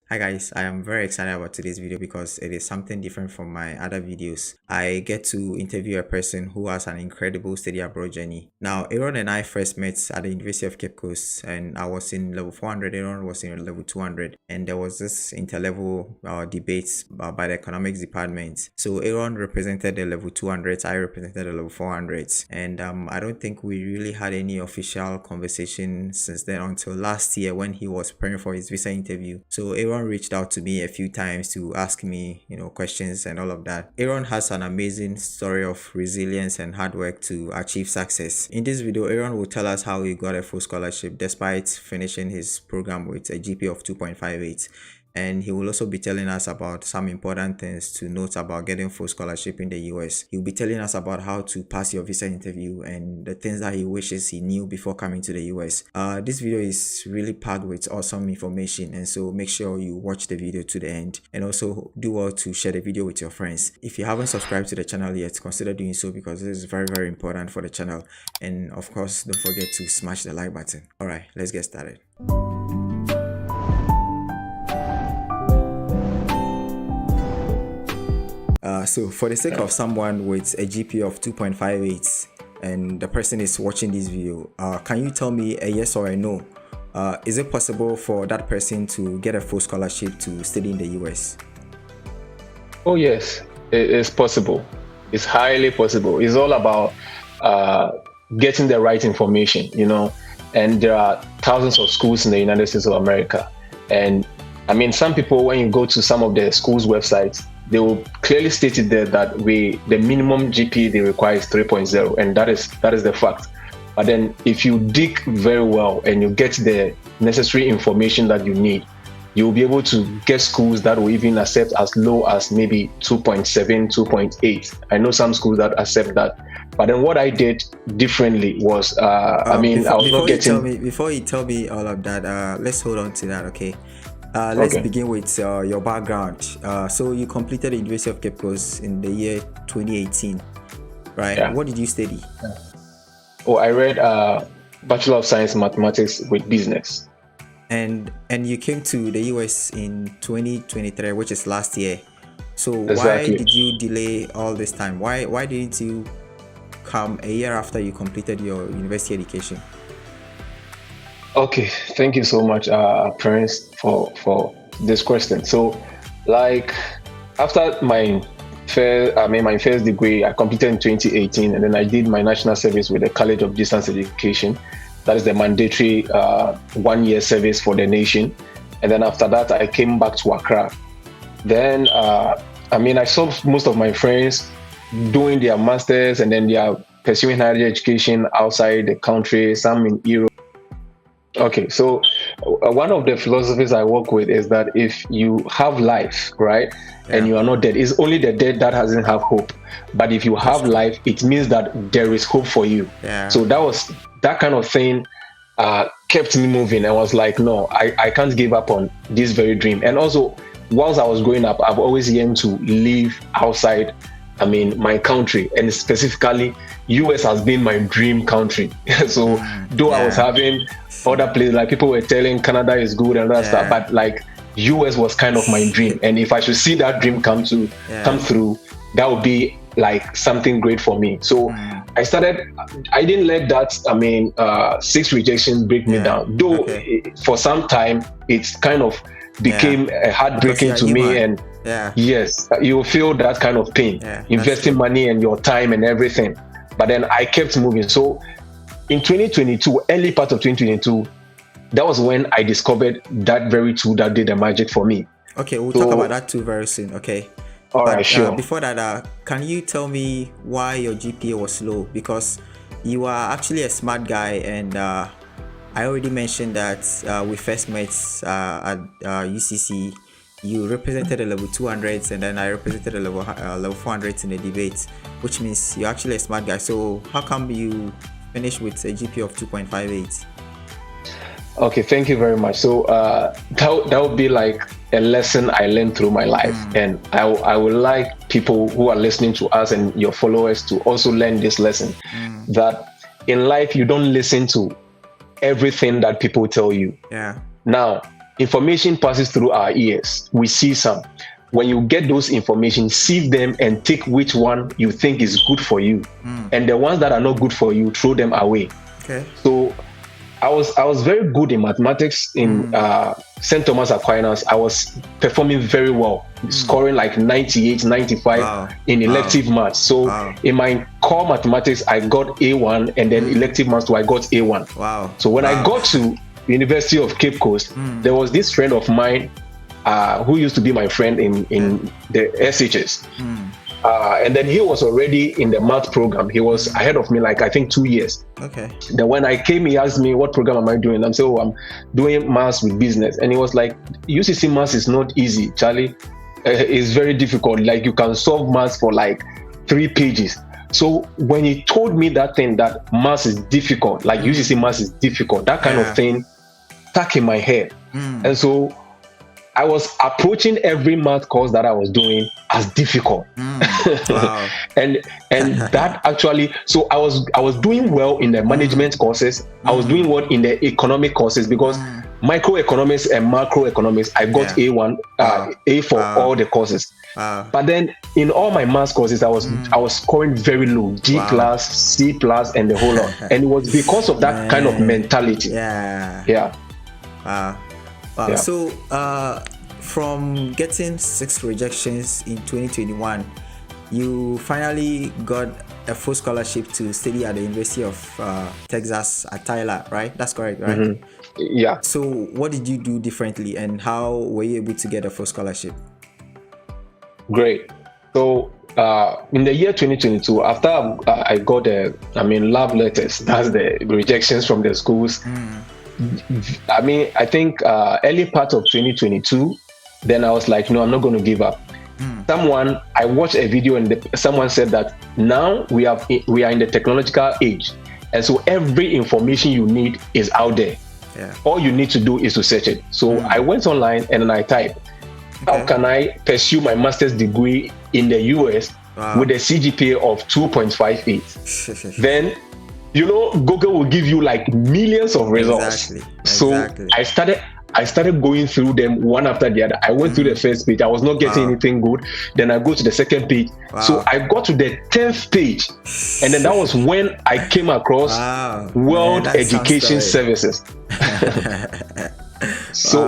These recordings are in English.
Hi guys, I am very excited about today's video because it is something different from my other videos. I get to interview a person who has an incredible study abroad journey. Now, Aaron and I first met at the University of Cape Coast and I was in level 400, Aaron was in level 200 and there was this interlevel debates by the economics department. So Aaron represented the level 200s, I represented the level 400s, and I don't think we really had any official conversation since then until last year when he was preparing for his visa interview. So Aaron reached out to me a few times to ask me, questions and all of that. Aaron has an amazing story of resilience and hard work to achieve success. In this video, Aaron will tell us how he got a full scholarship despite finishing his program with a GPA of 2.58. And he will also be telling us about some important things to note about getting full scholarship in the US. He'll be telling us about how to pass your visa interview and the things that he wishes he knew before coming to the US. This video is really packed with awesome information, and so make sure you watch the video to the end, and also do well to share the video with your friends. If you haven't subscribed to the channel yet, consider doing so because this is very important for the channel. And of course, don't forget to smash the like button. Alright, let's get started. So for the sake of someone with a GPA of 2.58 and the person is watching this video, can you tell me a yes or a no? Is it possible for that person to get a full scholarship to study in the US? Oh yes, it is possible. It's highly possible. It's all about getting the right information, and there are thousands of schools in the United States of America. And I mean, some people, when you go to some of the schools' websites, they will clearly state it there that the minimum GPA they require is 3.0, and that is the fact. But then if you dig very well and you get the necessary information that you need, you'll be able to get schools that will even accept as low as maybe 2.7, 2.8. I know some schools that accept that. But then what I did differently was, I was not getting... Before you tell me all of that, let's hold on to that, okay? Let's begin with your background. So you completed the University of Cape Coast in the year 2018, right? Yeah. What did you study? Oh, I read Bachelor of Science Mathematics with Business. And you came to the US in 2023, which is last year. So Exactly. Why did you delay all this time? Why didn't you come a year after you completed your university education? Okay, thank you so much, Prince, for this question. So, like, after my first degree, I completed in 2018, and then I did my national service with the College of Distance Education. That is the mandatory 1-year service for the nation. And then after that, I came back to Accra. Then, I saw most of my friends doing their masters, and then they are pursuing higher education outside the country, some in Europe. Okay, so one of the philosophies I work with is that if you have life, right, and you are not dead, it's only the dead that doesn't have hope. But if you have life, it means that there is hope for you. Yeah. So that kind of thing kept me moving. I was like, no, I can't give up on this very dream. And also, whilst I was growing up, I've always yearned to live outside, my country, and specifically, US has been my dream country. So though I was having other places, like people were telling Canada is good and that stuff, but like US was kind of my dream. And if I should see that dream come through, that would be like something great for me. So I didn't let that 6 rejections break me down. Though for some time it's kind of became heartbreaking to me, and yes, you feel that kind of pain, investing money and your time and everything. But then I kept moving. So in 2022, early part of 2022, that was when I discovered that very tool that did the magic for me. Okay, we'll talk about that too very soon, okay? All right, sure. Before that, can you tell me why your GPA was low? Because you are actually a smart guy, and I already mentioned that we first met at UCC. You represented the level 200s, and then I represented the level 400s in the debate, which means you're actually a smart guy. So how come you finished with a GPA of 2.58? Okay, thank you very much. So that would be like a lesson I learned through my life, and I would like people who are listening to us and your followers to also learn this lesson, that in life you don't listen to everything that people tell you. Yeah. Now, information passes through our ears. We see some. When you get those information, sieve them and take which one you think is good for you. And the ones that are not good for you, throw them away. Okay. So I was very good in mathematics in St. Thomas Aquinas. I was performing very well, scoring like 98, 95 in elective maths. So in my core mathematics, I got A1, and then elective maths, I got A1. Wow. So when I got to University of Cape Coast, there was this friend of mine who used to be my friend in the SHS. And then he was already in the math program. He was ahead of me, like I think 2 years. Okay. Then when I came, he asked me, what program am I doing? I'm saying, I'm doing maths with business. And he was like, UCC maths is not easy, Charlie. It's very difficult. Like you can solve maths for like 3 pages. So when he told me that thing, that maths is difficult, like UCC maths is difficult, that kind of thing stuck in my head. And so I was approaching every math course that I was doing as difficult. Wow. and that actually, so I was doing well in the management courses. I was doing well in the economic courses, because microeconomics and macroeconomics, I got A1, A for all the courses. But then in all my math courses, I was scoring very low, G plus, C plus, and the whole lot. And it was because of that kind of mentality. Yeah. Wow. Yeah. So from getting 6 rejections in 2021, you finally got a full scholarship to study at the University of Texas at Tyler, right? That's correct, right? Yeah. So what did you do differently, and how were you able to get a full scholarship? Great. So in the year 2022, after I got the love letters, that's the rejections from the schools. I think early part of 2022, then I was like, no, I'm not going to give up. I watched a video, and someone said that now we are in the technological age, and so every information you need is out there. All you need to do is to search it. So I went online and then I typed, how can I pursue my master's degree in the US with a CGPA of 2.58? Then Google will give you like millions of results. Exactly. So I started going through them one after the other. I went through the first page. I was not getting anything good. Then I go to the second page. So I got to the 10th page. And then that was when I came across World Education Services. So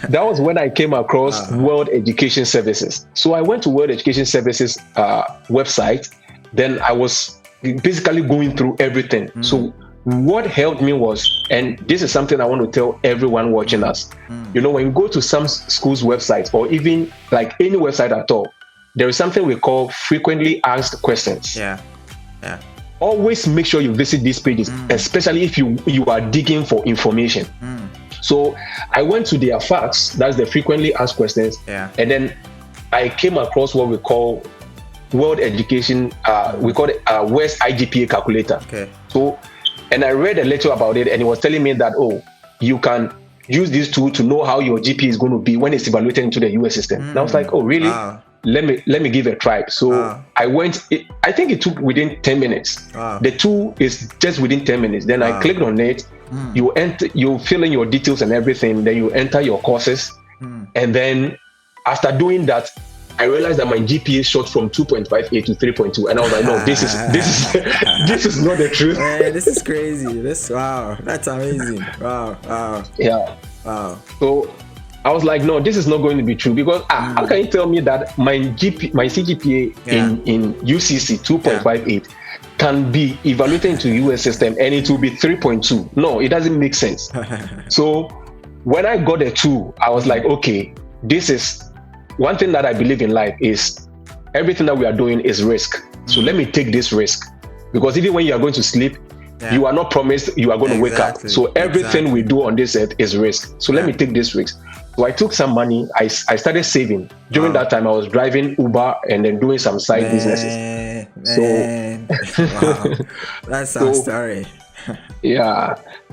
that was when I came across World Education Services. So I went to World Education Services website. Then I was basically going through everything. So what helped me was, and this is something I want to tell everyone watching us, when you go to some schools' websites, or even like any website at all, there is something we call frequently asked questions. Always make sure you visit these pages, especially if you are digging for information. So I went to their facts, that's the frequently asked questions, and then I came across what we call World Education, we call it West IGPA calculator. So, and I read a little about it, and it was telling me that, you can use this tool to know how your GPA is going to be when it's evaluated into the US system. And I was like, oh, really? Let me give it a try. So I went, I think it took within 10 minutes. The tool is just within 10 minutes. Then I clicked on it. You fill in your details and everything. Then you enter your courses. And then after doing that, I realized that my GPA shot from 2.58 to 3.2, and I was like, no, this is not the truth. Man, this is crazy. That's amazing. Wow. So I was like, no, this is not going to be true, because how can you tell me that my CGPA in UCC 2.58 can be evaluated into US system and it will be 3.2? No, it doesn't make sense. So when I got the tool, I was like, okay, this is one thing that I believe in life is everything that we are doing is risk. So let me take this risk, because even when you are going to sleep, you are not promised you are going to wake up. So everything we do on this earth is risk. So let me take this risk. So I took some money. I started saving. During that time, I was driving Uber and then doing some side businesses. That's our story.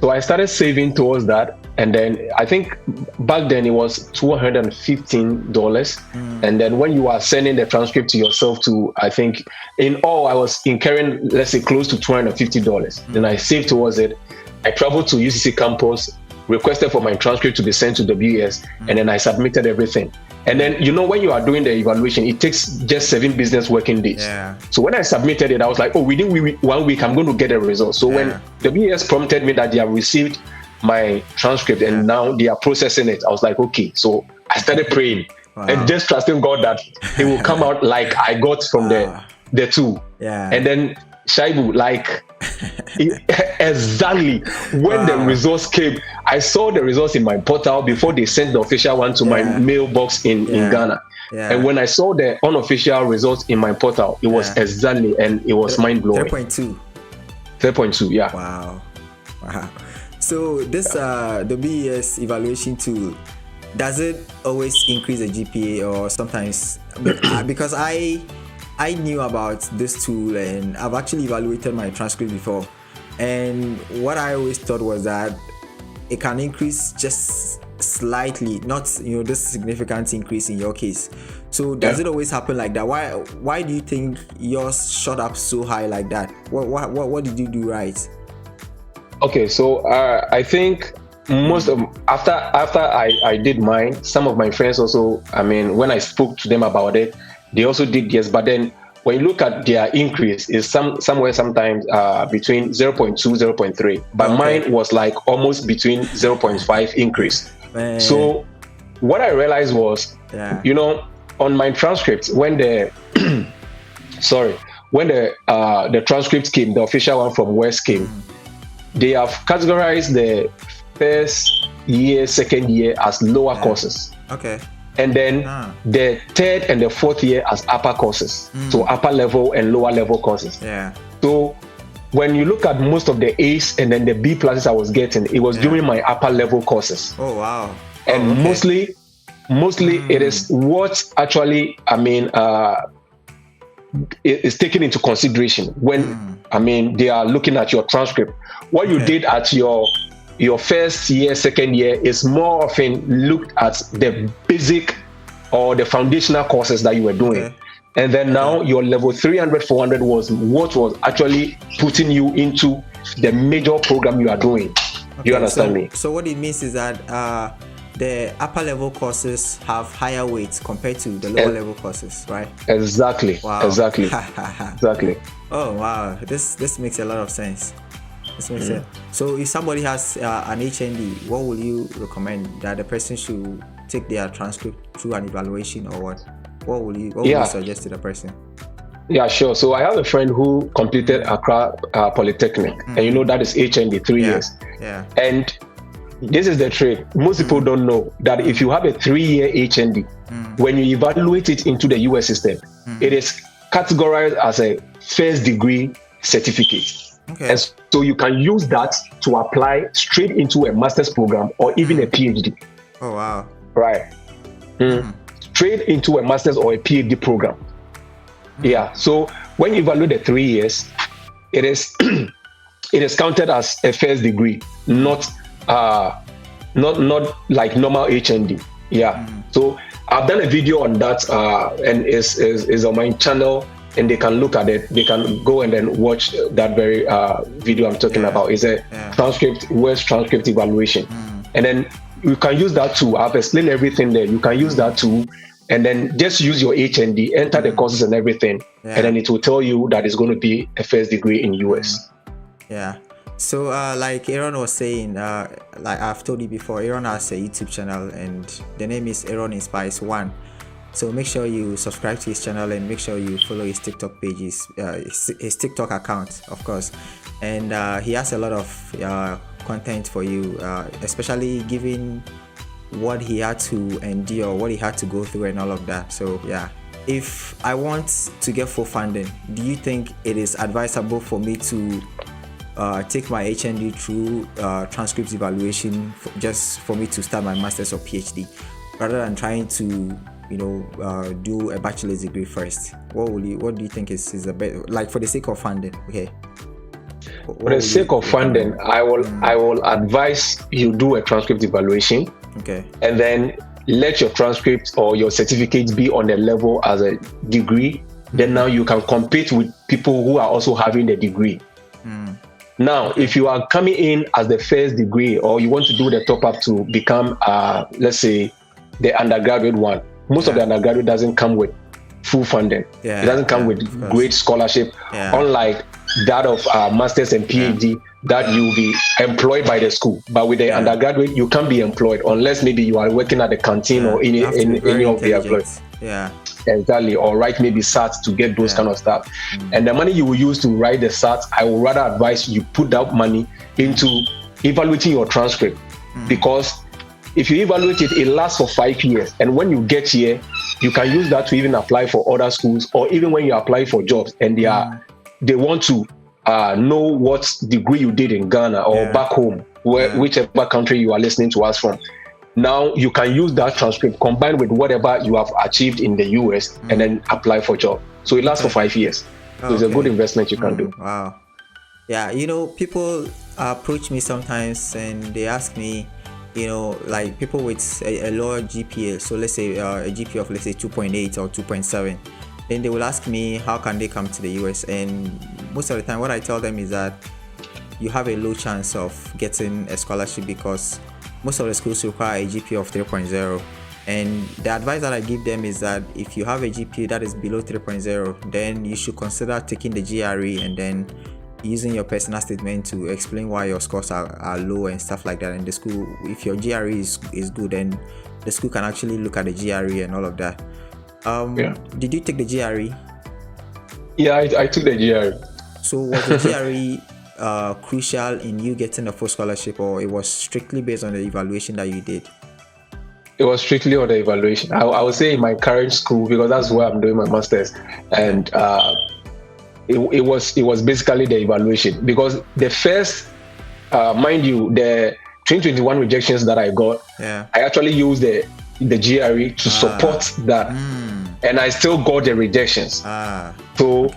So I started saving towards that, and then I think back then it was $215, and then when you are sending the transcript to yourself, to I think in all I was incurring, let's say, close to $250. Then I saved towards it. I traveled to UCC campus requested for my transcript to be sent to WES, and then I submitted everything. And then, when you are doing the evaluation, it takes just 7 business working days. Yeah. So when I submitted it, I was like, within 1 week, I'm going to get a result. So when WES prompted me that they have received my transcript and now they are processing it, I was like, okay. So I started praying and just trusting God that it will come out like I got from the 2. Yeah. And then Shaibu, like exactly when the results came, I saw the results in my portal before they sent the official one to my mailbox in Ghana. Yeah. And when I saw the unofficial results in my portal, it was exactly, and it was mind-blowing. 3.2. 3.2, yeah. Wow. So this the BES evaluation tool, does it always increase the GPA or sometimes? Because I knew about this tool and I've actually evaluated my transcript before, and what I always thought was that it can increase just slightly, not this significant increase in your case. So does it always happen like that? Why do you think yours shot up so high like that? What did you do right? Okay, so I think most of after I did mine, some of my friends also, when I spoke to them about it, they also did yes, but then when you look at their increase, is somewhere sometimes between 0.2, 0.3, but mine was like almost between 0.5 increase. Man. So what I realized was, on my transcripts, when the the transcript came, the official one from West came, they have categorized the first year, second year as lower courses. Okay. And then the third and the fourth year as upper courses. So upper level and lower level courses. Yeah. So when you look at most of the A's and then the B pluses I was getting, it was during my upper level courses. Oh wow. And mostly it is what actually is taken into consideration when they are looking at your transcript. What you did at your first year, second year is more often looked at the basic or the foundational courses that you were doing. And then now your level 300, 400 was what was actually putting you into the major program you are doing. You understand me? So what it means is that the upper level courses have higher weights compared to the lower level courses, right? Exactly. Wow. Exactly. Exactly. Oh wow, this makes a lot of sense. So if somebody has an HND, what will you recommend that the person should take their transcript through an evaluation, or what? What will you suggest to the person? Yeah, sure. So I have a friend who completed Accra Polytechnic, and that is HND 3 years. Yeah. And this is the trick. Most people don't know that if you have a 3-year HND, when you evaluate it into the US system, it is categorized as a first degree certificate. Okay. And so you can use that to apply straight into a master's program or even a PhD. Oh, wow. Right. Straight into a master's or a PhD program. Yeah. So when you evaluate the 3 years, it is counted as a first degree, not like normal HND. Yeah. So I've done a video on that and is on my channel. And they can look at it. They can go and then watch that very video I'm talking about. It's a transcript, West transcript evaluation. And then you can use that too. I've explained everything there. You can use that too. And then just use your HND, enter the courses and everything. And then it will tell you that it's going to be a first degree in US. Yeah. So like Aron was saying, like I've told you before, Aron has a YouTube channel and the name is Aron Inspires 1. So make sure you subscribe to his channel and make sure you follow his TikTok pages, his TikTok account, of course. And he has a lot of content for you, especially given what he had to endure, what he had to go through and all of that. So yeah, if I want to get full funding, do you think it is advisable for me to take my HND through transcripts evaluation just for me to start my master's or PhD, rather than trying to do a bachelor's degree first? What do you think is a better, like, for the sake of funding? Okay. For the sake of funding, I will advise you do a transcript evaluation. Okay. And then let your transcript or your certificates be on the level as a degree. Then now you can compete with people who are also having the degree. Now, Okay. if you are coming in as the first degree or you want to do the top up to become, let's say, the undergraduate one, most of the Yeah. undergraduate doesn't come with full funding. It Yeah. doesn't come Yeah. with Of course. great scholarship, Yeah. unlike that of masters and Yeah. PhD, that you'll be employed by the school. But with the Yeah. undergraduate, you can't be employed unless maybe you are working at the canteen Yeah. or You have to be in any very of the employees. intelligent. Yeah. Exactly, or write maybe SAT to get those Yeah. kind of stuff. And the money you will use to write the SAT, I would rather advise you put that money into evaluating your transcript, because if you evaluate it, it lasts for 5 years, and when you get here, you can use that to even apply for other schools, or even when you apply for jobs and they want to know what degree you did in Ghana or Yeah. back home, whichever country you are listening to us from. Now you can use that transcript combined with whatever you have achieved in the US and then apply for job. So it lasts for 5 years. So it's a good investment you can do. Wow. Yeah, people approach me sometimes and they ask me, like people with a lower GPA, so let's say a GPA of, let's say, 2.8 or 2.7, then they will ask me how can they come to the US, and most of the time what I tell them is that you have a low chance of getting a scholarship because most of the schools require a GPA of 3.0, and the advice that I give them is that if you have a GPA that is below 3.0, then you should consider taking the GRE and then using your personal statement to explain why your scores are low and stuff like that. And the school, if your GRE is good, then the school can actually look at the GRE and all of that. Did you take the GRE? Yeah, I took the GRE. So was the GRE crucial in you getting a full scholarship, or it was strictly based on the evaluation that you did? It was strictly on the evaluation. I would say in my current school, because that's where I'm doing my master's, and it was basically the evaluation, because the first, mind you, the 2021 rejections that I got, I actually used the GRE to support that, and I still got the rejections. So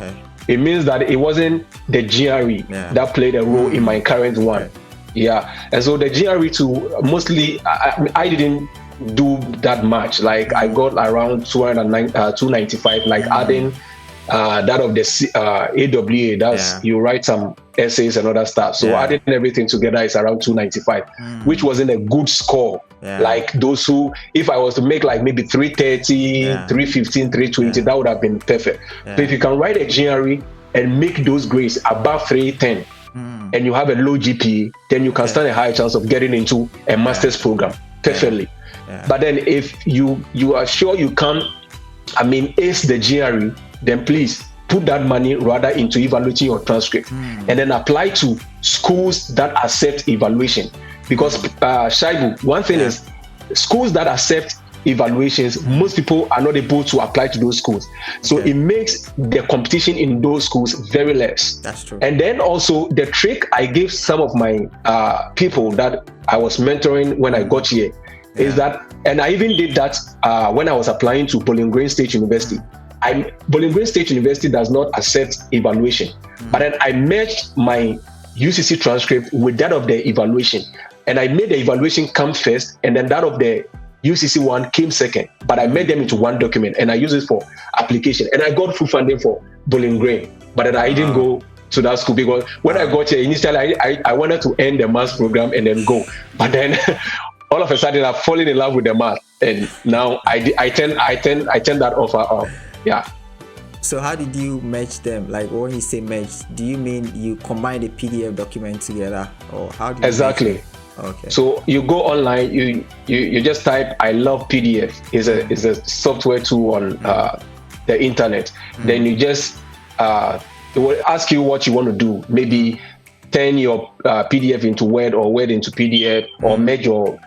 it means that it wasn't the GRE that played a role in my current one. Yeah, and so the GRE too, mostly I didn't do that much. Like I got around 295, like adding that of the AWA, that's you write some essays and other stuff. So adding everything together is around 295, which wasn't a good score. Like those who, if I was to make like maybe 330, 315, 320, that would have been perfect. So if you can write a GRE and make those grades above 310, and you have a low GPA, then you can stand a higher chance of getting into a master's program perfectly. But then if you are sure you can't, ace the GRE, then please put that money rather into evaluating your transcript and then apply to schools that accept evaluation. Because Shaibu, one thing is, schools that accept evaluations, most people are not able to apply to those schools. So it makes the competition in those schools very less. That's true. And then also the trick I gave some of my people that I was mentoring when I got here is that, and I even did that when I was applying to Bowling Green State University. Bowling Green State University does not accept evaluation, but then I merged my UCC transcript with that of the evaluation, and I made the evaluation come first, and then that of the UCC one came second. But I made them into one document, and I use it for application, and I got full funding for Bowling Green. But then I didn't go to that school because when I got here initially, I wanted to end the maths program and then go, but then all of a sudden I've fallen in love with the math, and now I turn that offer off. Yeah. So how did you merge them? Like when you say merge, do you mean you combine the PDF document together, or how do you exactly? Okay. So you go online, you just type "I love PDF." Is a software tool on the internet. Then you just it will ask you what you want to do. Maybe turn your PDF into Word or Word into PDF, or merge your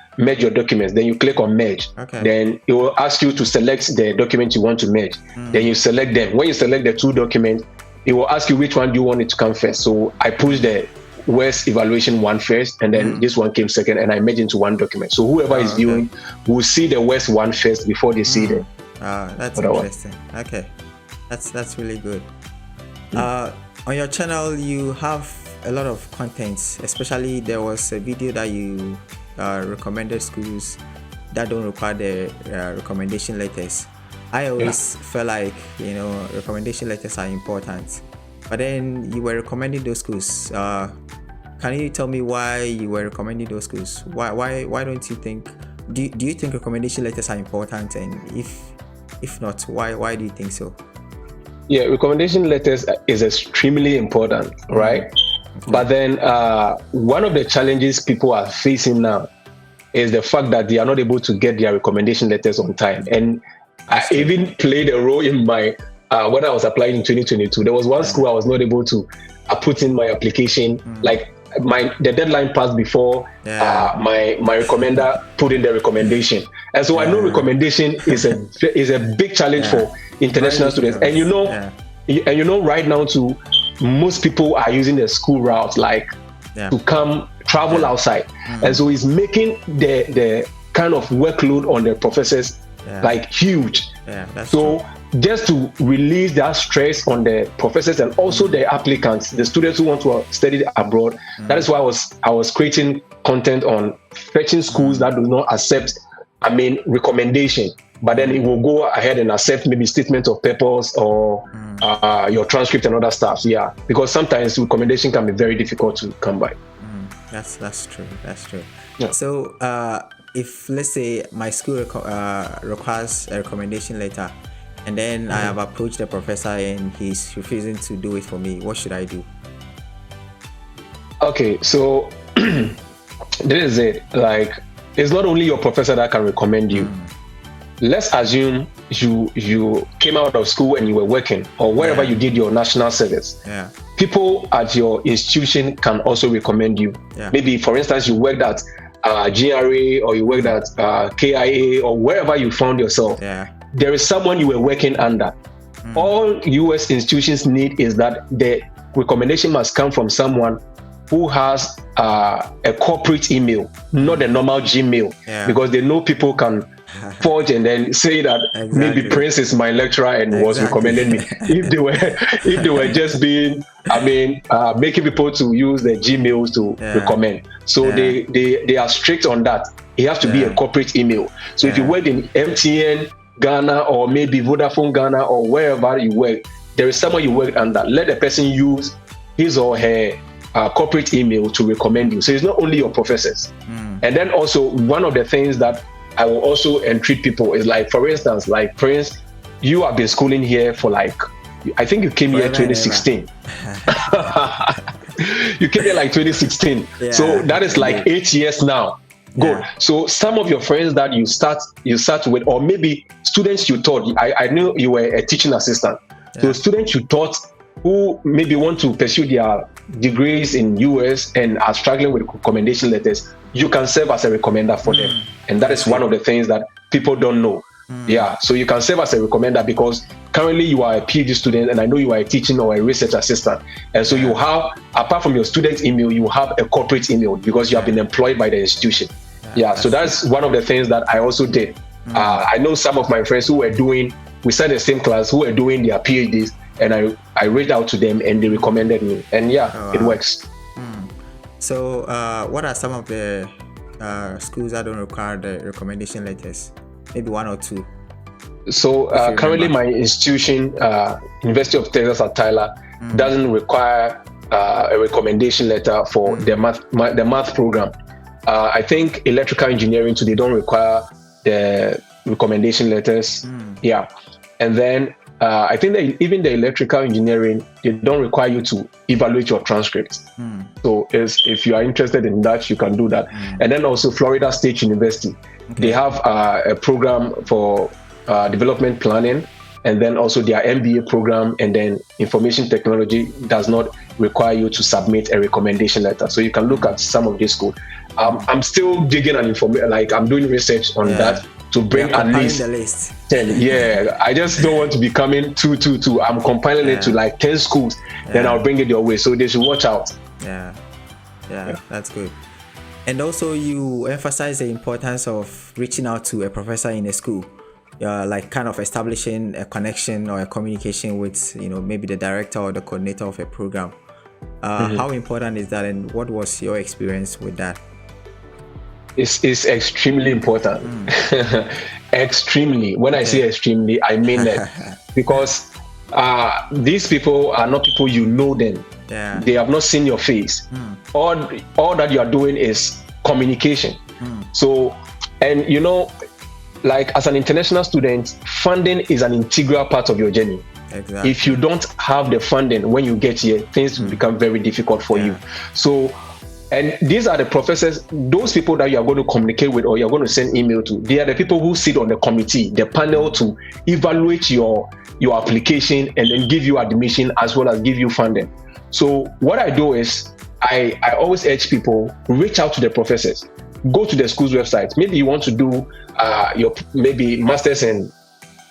documents. Then you click on merge. Then it will ask you to select the document you want to merge. Then you select them. When you select the two documents, it will ask you which one do you want it to come first. So I pushed the West evaluation one first, and then this one came second, and I merged into one document. So whoever is viewing will see the West one first before they see the that's interesting. Okay, that's really good. On your channel you have a lot of content, especially there was a video that you recommended schools that don't require the recommendation letters. I always felt like recommendation letters are important, but then you were recommending those schools. Can you tell me why you were recommending those schools? Why don't you think? Do you think recommendation letters are important? And if not, why do you think so? Yeah, recommendation letters is extremely important, right? Okay. But then one of the challenges people are facing now is the fact that they are not able to get their recommendation letters on time. And I even played a role in my when I was applying in 2022. There was one school I was not able to put in my application. Like the deadline passed before my recommender put in the recommendation. And so I know recommendation is a big challenge for international students. And you know right now too, most people are using the school route to come travel outside. And so it's making the kind of workload on the professors like huge. That's so true. Just to release that stress on the professors and also the applicants, the students who want to study abroad, that is why I was creating content on fetching schools that do not accept recommendation, but then it will go ahead and accept maybe statement of purpose or your transcript and other stuff. Yeah, because sometimes recommendation can be very difficult to come by. That's true. Yeah. So if let's say my school requires a recommendation letter, and then I have approached the professor and he's refusing to do it for me, what should I do? Okay, so this is it. Like, it's not only your professor that can recommend you. Let's assume you came out of school and you were working, or wherever you did your national service. People at your institution can also recommend you. Maybe, for instance, you worked at GRA or you worked at KIA or wherever you found yourself. There is someone you were working under. All US institutions need is that the recommendation must come from someone who has a corporate email, not a normal Gmail, because they know people can forge and then say that maybe Prince is my lecturer and was recommending me. If they were just being, making people to use their Gmails to recommend. So they are strict on that. It has to be a corporate email. So if you work in MTN Ghana or maybe Vodafone Ghana or wherever you work, there is someone you work under. Let the person use his or her corporate email to recommend you. So it's not only your professors. And then also one of the things that I will also entreat people is like, for instance, like Prince, you have been schooling here for I think you came here 2016. You came here 2016. So that is 8 years now. Good. So some of your friends that you start with, or maybe students you taught, I knew you were a teaching assistant. So students you taught who maybe want to pursue their degrees in US and are struggling with recommendation letters, you can serve as a recommender for them. And that is one of the things that people don't know. So you can serve as a recommender because currently you are a PhD student and I know you are a teaching or a research assistant. And so you have, apart from your student email, you have a corporate email because you have been employed by the institution. So that's one of the things that I also did. I know some of my friends who were doing, we sat in the same class, who were doing their PhDs, and I reached out to them and they recommended me. And it works. So what are some of the schools that don't require the recommendation letters? Maybe one or two. So currently my institution, University of Texas at Tyler, doesn't require a recommendation letter for the math program. I think electrical engineering too, they don't require the recommendation letters. And then I think that even the electrical engineering, they don't require you to evaluate your transcripts. So if you are interested in that, you can do that. And then also Florida State University, they have a program for development planning, and then also their MBA program, and then information technology does not require you to submit a recommendation letter. So you can look at some of these schools. I'm still digging on information, I'm doing research on that to bring at least the list. 10. I just don't want to be coming 2. I'm compiling it to 10 schools, then I'll bring it your way. So they should watch out. That's good. And also you emphasize the importance of reaching out to a professor in a school. Kind of establishing a connection or a communication with, maybe the director or the coordinator of a program. How important is that, and what was your experience with that? It's extremely important. Extremely. When I say extremely, I mean that. Because these people are not people you know them. Yeah. They have not seen your face. All that you are doing is communication. So, and you know, like as an international student, funding is an integral part of your journey. Exactly. If you don't have the funding when you get here, things will become very difficult for you. So, and these are the professors, those people that you are going to communicate with or you're going to send email to. They are the people who sit on the committee, the panel, to evaluate your application and then give you admission as well as give you funding. So what I do is I always urge people, reach out to the professors, go to the school's website. Maybe you want to do your maybe master's in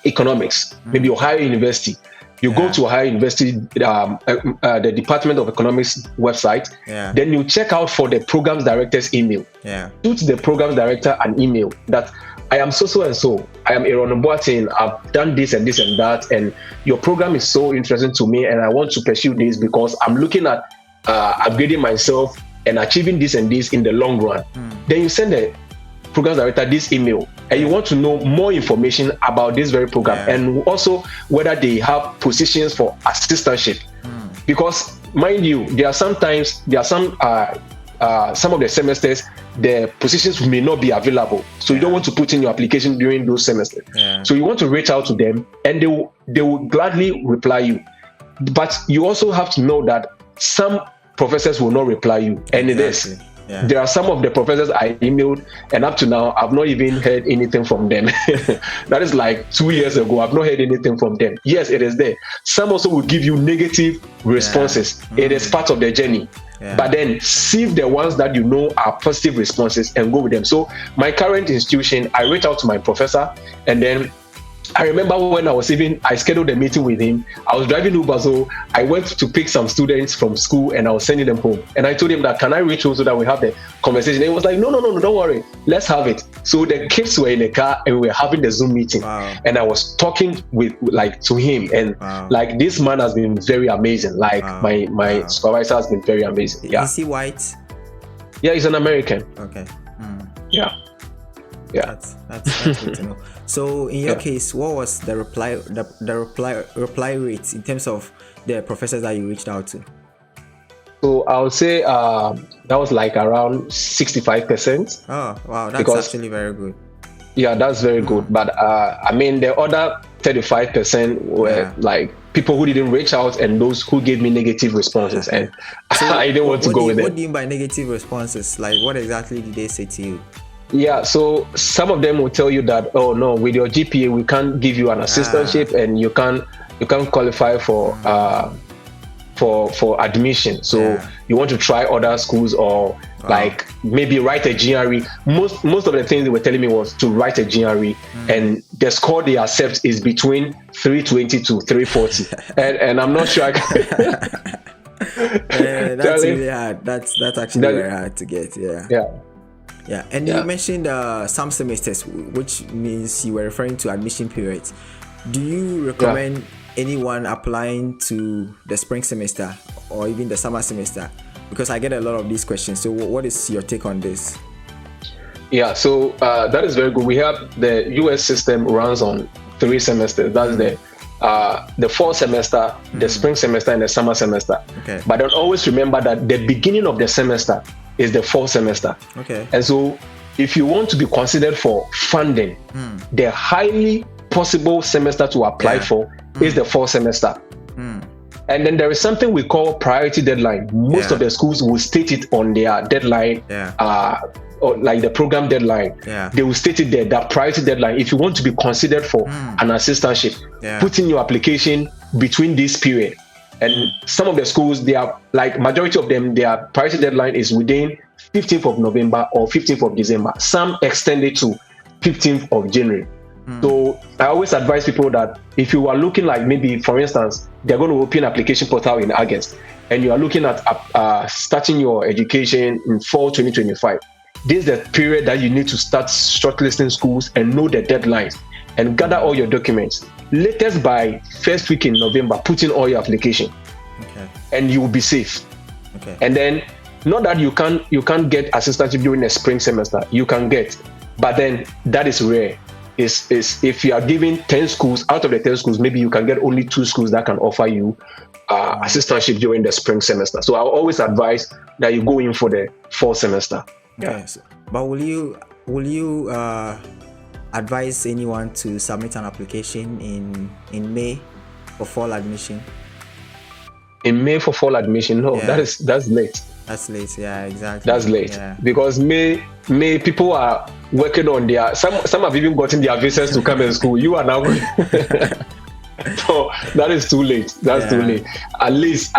economics, maybe Ohio University. You go to Ohio University, the Department of Economics website. Then you check out for the programs director's email. Shoot the programs director an email that I am so and so. I am Aron Boateng. I've done this and this and that, and your program is so interesting to me, and I want to pursue this because I'm looking at upgrading myself and achieving this and this in the long run. Then you send the programs director this email, and you want to know more information about this very program, and also whether they have positions for assistantship. Because mind you, there are some of the semesters the positions may not be available, so you don't want to put in your application during those semesters. So you want to reach out to them, and they will gladly reply you. But you also have to know that some professors will not reply you, and it is. There are some of the professors I emailed, and up to now, I've not even heard anything from them. That is like 2 years ago. I've not heard anything from them. Yes, it is there. Some also will give you negative responses. It is part of the journey. But then sieve the ones that you know are positive responses and go with them. So my current institution, I reached out to my professor, and then I remember when I scheduled a meeting with him. I was driving Uber, so I went to pick some students from school and I was sending them home. And I told him that, can I reach you so that we have the conversation? And he was like, no, don't worry. Let's have it. So the kids were in the car and we were having the Zoom meeting. And I was talking to him. And like, this man has been very amazing. Like my supervisor has been very amazing. Is he white? Yeah, he's an American. Okay. Yeah. That's good to know. So in your case, what was the reply rate in terms of the professors that you reached out to? So I would say that was like around 65%. Oh wow, that's actually very good. Yeah, that's very good. But I mean, the other 35% were like people who didn't reach out and those who gave me negative responses, and so I didn't want to go with it. What do you mean by negative responses? Like, what exactly did they say to you? Yeah, so some of them will tell you that, oh no, with your GPA we can't give you an assistantship and you can't qualify for admission. So you want to try other schools or like maybe write a GRE. Most of the things they were telling me was to write a GRE, and the score they accept is between 320 to 340, and I'm not sure I can. That's really hard. That's actually very hard to get. Yeah, and you mentioned some semesters, which means you were referring to admission periods. Do you recommend anyone applying to the spring semester or even the summer semester? Because I get a lot of these questions. So what is your take on this? Yeah, so that is very good. We have the US system runs on 3 semesters. That's the fall semester, the spring semester, and the summer semester. Okay. But don't always remember that the beginning of the semester is the fall semester. Okay. And so if you want to be considered for funding, the highly possible semester to apply for is the fall semester. And then there is something we call priority deadline. Most of the schools will state it on their deadline, or like the program deadline. They will state it there, that priority deadline. If you want to be considered for an assistantship, put in your application between this period. And some of the schools, they are like majority of them, their priority deadline is within 15th of November or 15th of December. Some extend it to 15th of January. So I always advise people that if you are looking like maybe, for instance, they're going to open application portal in August and you are looking at starting your education in fall 2025, this is the period that you need to start shortlisting schools and know the deadlines and gather all your documents. Latest by first week in November, put in all your application, and you will be safe. And then, not that you can't get assistantship during the spring semester, you can get, but then that is rare. is if you are given 10 schools, out of the 10 schools, maybe you can get only 2 schools that can offer you assistantship during the spring semester. So I'll always advise that you go in for the fall semester. Okay. But will you advise anyone to submit an application in May for fall admission? In May for fall admission? No, that's late. That's late, yeah, exactly. That's late because May people are working on their some have even gotten their visas to come in school. You are now so that is too late. That's too late. At least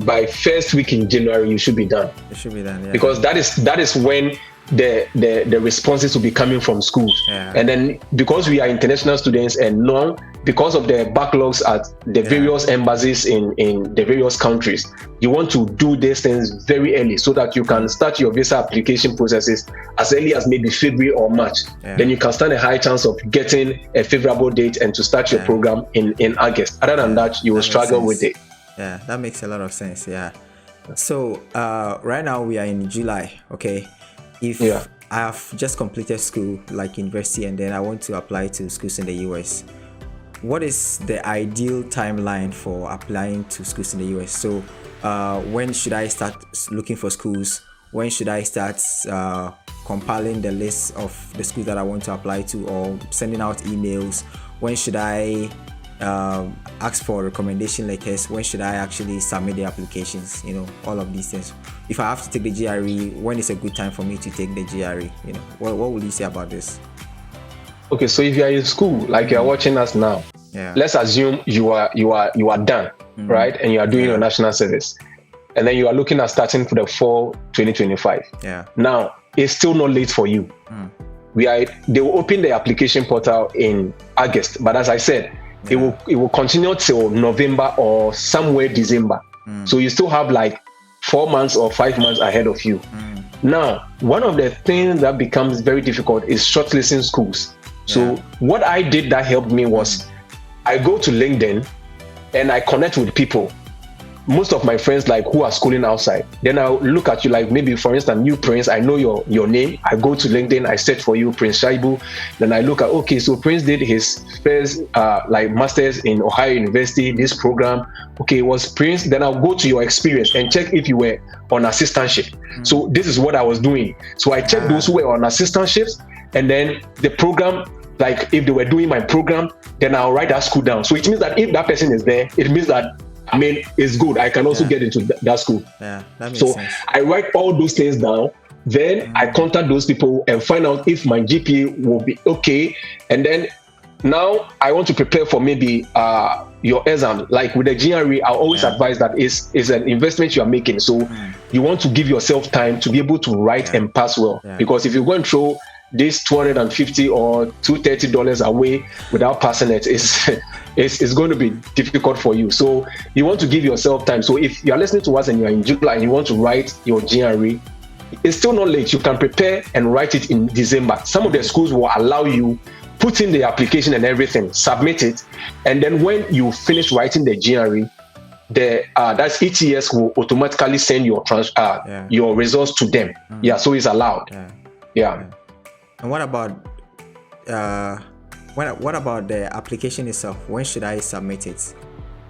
by first week in January you should be done. It should be done, because that is when the responses will be coming from schools. And then because we are international students and now because of the backlogs at the various embassies in the various countries, you want to do these things very early so that you can start your visa application processes as early as maybe February or March. Then you can stand a high chance of getting a favorable date and to start your program in August. Other than that, you will struggle with it. Yeah, that makes a lot of sense. So right now we are in July, okay? If I have just completed school like university and then I want to apply to schools in the US, what is the ideal timeline for applying to schools in the US? So when should I start looking for schools? When should I start compiling the list of the schools that I want to apply to or sending out emails? When should I ask for recommendation letters? When should I actually submit the applications? All of these things. If I have to take the GRE, when is a good time for me to take the GRE? What would you say about this? Okay, so if you are in school, like you are watching us now, let's assume you are done, right? And you are doing your national service, and then you are looking at starting for the fall 2025. Now it's still not late for you. They will open the application portal in August, but as I said, it will continue till November or somewhere December. So you still have like 4 months or 5 months ahead of you. Now, one of the things that becomes very difficult is shortlisting schools. So what I did that helped me was I go to LinkedIn and I connect with people. Most of my friends like who are schooling outside. Then I'll look at you like maybe for instance, you Prince, I know your name. I go to LinkedIn, I search for you, Prince Shaibu. Then I look at, okay, so Prince did his first master's in Ohio University, this program. Okay, was Prince. Then I'll go to your experience and check if you were on assistantship. So this is what I was doing. So I checked those who were on assistantships and then the program, like if they were doing my program, then I'll write that school down. So it means that if that person is there, it means that it's good. I can also get into that school. That makes so sense. I write all those things down. Then I contact those people and find out if my GPA will be okay. And then now I want to prepare for maybe your exam. Like with the GRE, I always advise that is an investment you are making. So you want to give yourself time to be able to write and pass well. Because if you're going to throw this $250 or $230 away without passing it, it's going to be difficult for you. So you want to give yourself time. So if you're listening to us and you're in July and you want to write your GRE, it's still not late. You can prepare and write it in December. Some of the schools will allow you put in the application and everything, submit it, and then when you finish writing the GRE, that's ETS will automatically send your results to them. So it's allowed. And what about the application itself? When should I submit it?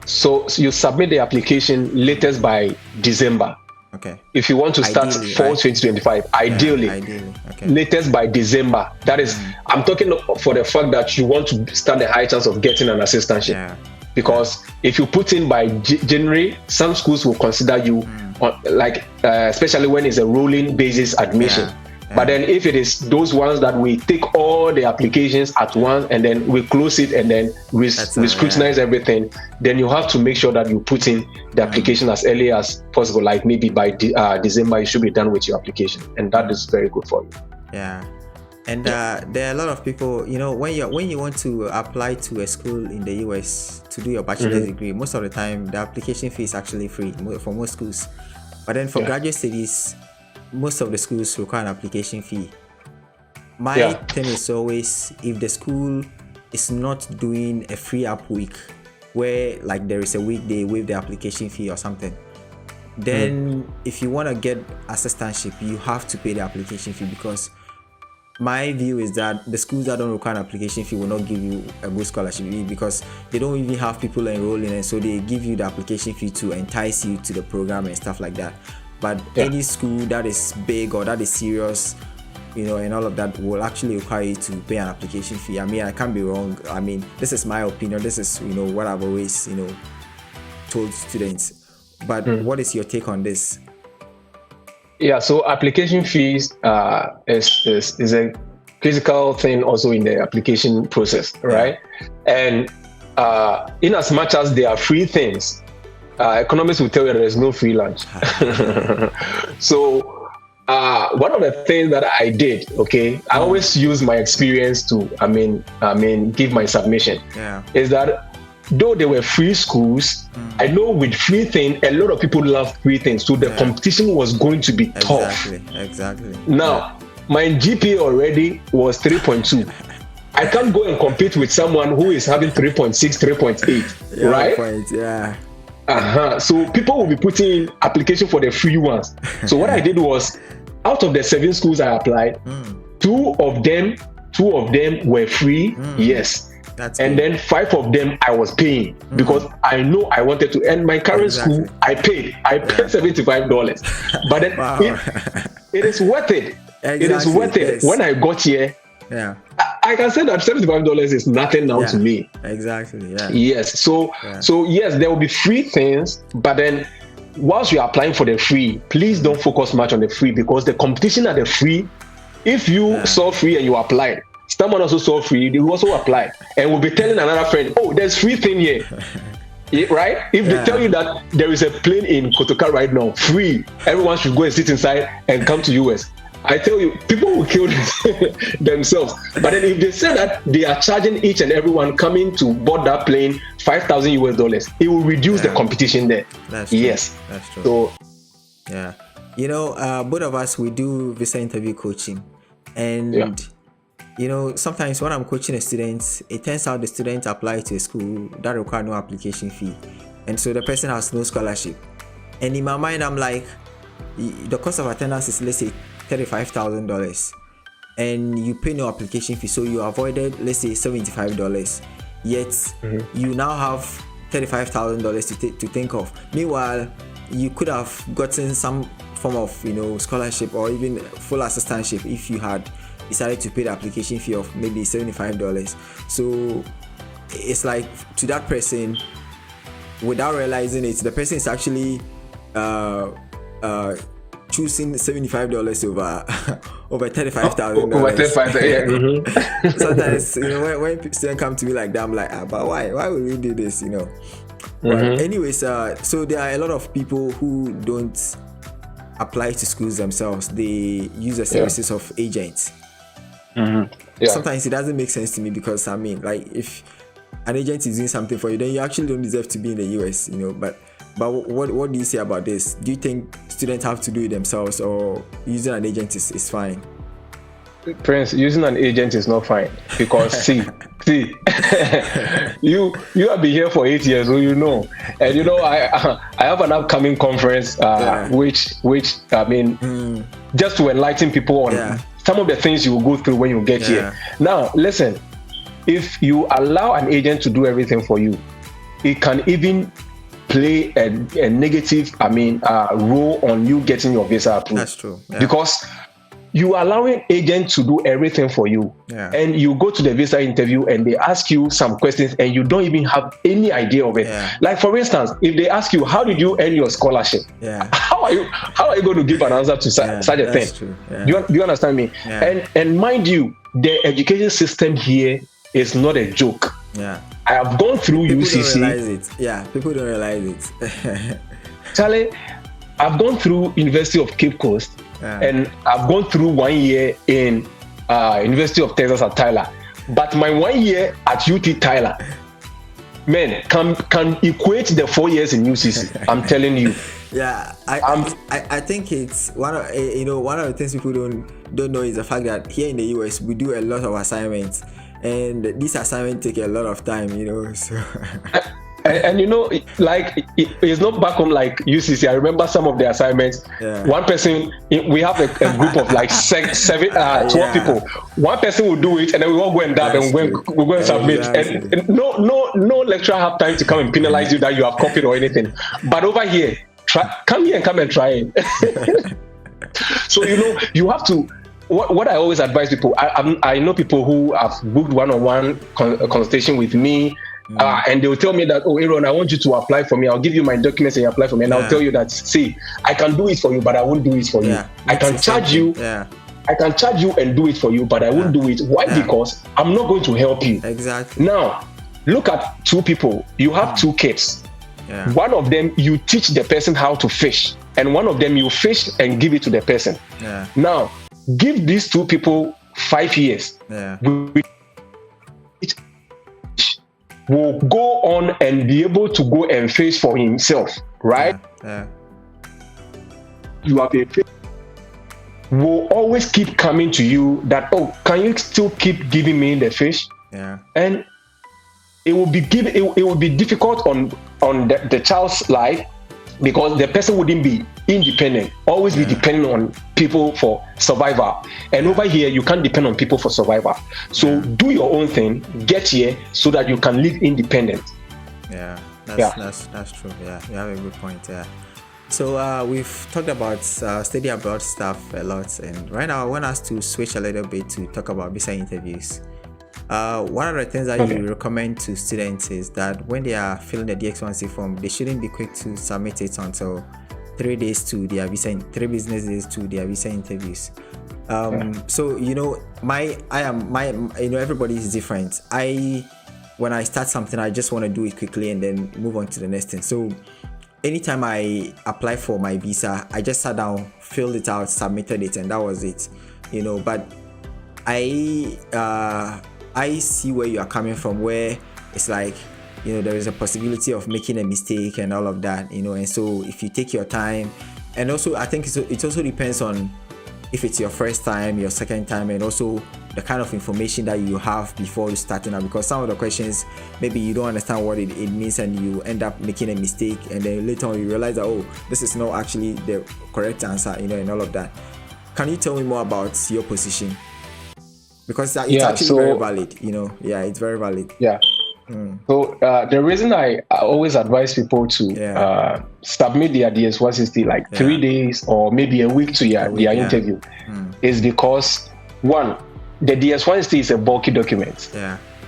So you submit the application latest by December. Okay. If you want to start fall 2025, ideally. Okay. Latest by December. That is, I'm talking for the fact that you want to stand a high chance of getting an assistantship. Because if you put in by January, some schools will consider you, especially when it's a rolling basis admission. But then if it is those ones that we take all the applications at once and then we close it and then we scrutinize everything, then you have to make sure that you put in the application as early as possible. Like maybe by December, you should be done with your application. And that is very good for you. And there are a lot of people, when you want to apply to a school in the US to do your bachelor's degree, most of the time the application fee is actually free for most schools. But then for graduate studies, most of the schools require an application fee. My thing is always, if the school is not doing a free app week where like there is a week they waive the application fee or something, then if you want to get assistantship, you have to pay the application fee, because my view is that the schools that don't require an application fee will not give you a good scholarship because they don't even have people enrolling, and so they give you the application fee to entice you to the program and stuff like that. But any school that is big or that is serious, and all of that will actually require you to pay an application fee. I mean, I can't be wrong. I mean, this is my opinion. This is, what I've always, told students. But what is your take on this? Yeah, so application fees is a critical thing also in the application process, right? And in as much as they are free things, economists will tell you there is no free lunch. So one of the things that I did, I always use my experience to, give my submission. Is that though there were free schools, I know with free things, a lot of people love free things. So the competition was going to be tough. Exactly. Now, my GPA already was 3.2. I can't go and compete with someone who is having 3.6, 3.8, right? So people will be putting in application for the free ones. So what I did was, out of the 7 schools I applied, two of them were free, yes. And then 5 of them I was paying because I know I wanted to. And my current school, I paid $75. But then it is worth it. It is worth it. When I got here, I can say that $75 is nothing now to me. Exactly. Yes. So yes, there will be free things, but then whilst you are applying for the free, please don't focus much on the free, because the competition at the free, if you saw free and you applied, someone also saw free, they will also apply and will be telling another friend, oh, there's free thing here. Right? If they tell you that there is a plane in Kotoka right now, free, everyone should go and sit inside and come to US. I tell you, people will kill themselves. But then if they say that they are charging each and everyone coming to board that plane $5,000, it will reduce the competition there. That's true. Yes. That's true. So, both of us, we do visa interview coaching. And, sometimes when I'm coaching a student, it turns out the student applied to a school that require no application fee. And so the person has no scholarship. And in my mind, I'm like, the cost of attendance is, let's say, $35,000, and you pay no application fee, so you avoided, let's say, $75. Yet you now have $35,000 to think of. Meanwhile, you could have gotten some form of scholarship or even full assistantship if you had decided to pay the application fee of maybe $75. So it's like, to that person, without realizing it, the person is actually choosing $75 over $35,000. Over $35,000, Sometimes, when students come to me like that, I'm like, but why would we do this? But anyways, so there are a lot of people who don't apply to schools themselves. They use the services of agents. Sometimes it doesn't make sense to me, because if an agent is doing something for you, then you actually don't deserve to be in the US. But what do you say about this? Do you think students have to do it themselves, or using an agent is fine? Prince, using an agent is not fine, because see, you have been here for 8 years, so and I have an upcoming conference, which just to enlighten people on some of the things you will go through when you get here. Now, listen, if you allow an agent to do everything for you, it can even play a negative role on you getting your visa approved. That's true. Because you are allowing agents to do everything for you, and you go to the visa interview and they ask you some questions and you don't even have any idea of it. Like, for instance, if they ask you, how did you earn your scholarship? How are you going to give an answer to such a thing? True. Do you understand me? And mind you, the education system here is not a joke. I have gone through UCC. People don't realize it. Charlie, I've gone through University of Cape Coast, and I've gone through 1 year in University of Texas at Tyler. But my 1 year at UT Tyler, man, can equate the 4 years in UCC. I'm telling you. I think it's one of the things people don't know is the fact that here in the US we do a lot of assignments, and these assignments take a lot of time. So and you know, it's not back home like UCC. I remember some of the assignments. Yeah. One person, we have a group of like 12 people. One person will do it, and then we all go and dab, and we're going to submit. Exactly. And no lecturer have time to come and penalize you that you have copied or anything. But over here, come here and come and try it. So you know, you have to. What I always advise people, I know people who have booked one-on-one consultation with me, and they will tell me that, oh, Aron, I want you to apply for me. I'll give you my documents and you apply for me. And I'll tell you that, see, I can do it for you, but I won't do it for you. I can charge you. I can charge you and do it for you, but I won't do it. Why? Because I'm not going to help you. Exactly. Now, look at two people. You have two kids. One of them, you teach the person how to fish, and one of them, you fish and give it to the person. Now, give these two people 5 years. Will go on and be able to go and fish for himself, right? You have a fish. Will always keep coming to you that, oh, can you still keep giving me the fish? And it will be it will be difficult on the child's life, because the person wouldn't be independent, always be dependent on people for survival. And over here, you can't depend on people for survival. So do your own thing, get here so that you can live independent. That's true. You have a good point. So we've talked about study abroad stuff a lot, and right now I want us to switch a little bit to talk about visa interviews. One of the things that you recommend to students is that when they are filling the DX1C form, they shouldn't be quick to submit it until 3 days to their visa, 3 business days to their visa interviews. So you know, everybody is different. When I start something, I just want to do it quickly and then move on to the next thing. So anytime I apply for my visa, I just sat down, filled it out, submitted it, and that was it. You know, but I see where you are coming from, where it's like, you know, there is a possibility of making a mistake and all of that, you know, and so if you take your time, and also I think it also depends on if it's your first time, your second time, and also the kind of information that you have before you starting out, because some of the questions, maybe you don't understand what it means and you end up making a mistake, and then later on you realize that, oh, this is not actually the correct answer, you know, and all of that. Can you tell me more about your position? Because it's actually very valid, you know. It's very valid. So the reason I always advise people to submit their DS160 like 3 days or maybe a week to their interview is because, one, the DS160 is a bulky document.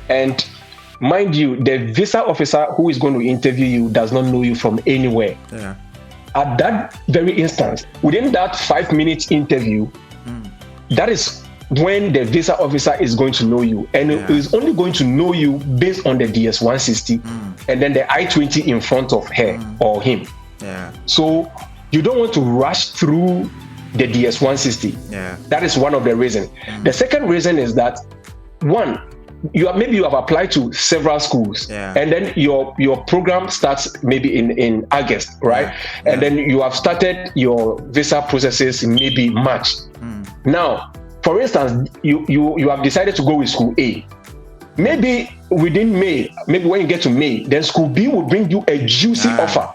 And mind you, the visa officer who is going to interview you does not know you from anywhere. At that very instance, within that 5-minute interview, that is when the visa officer is going to know you, and it is only going to know you based on the DS160 and then the I-20 in front of her or him. So you don't want to rush through the DS160. That is one of the reasons. The second reason is that, one, you have applied to several schools, and then your program starts maybe in August, right? And then you have started your visa processes in maybe March. Now, for instance, you have decided to go with school A. Maybe within May, maybe when you get to May, then school B will bring you a juicy offer.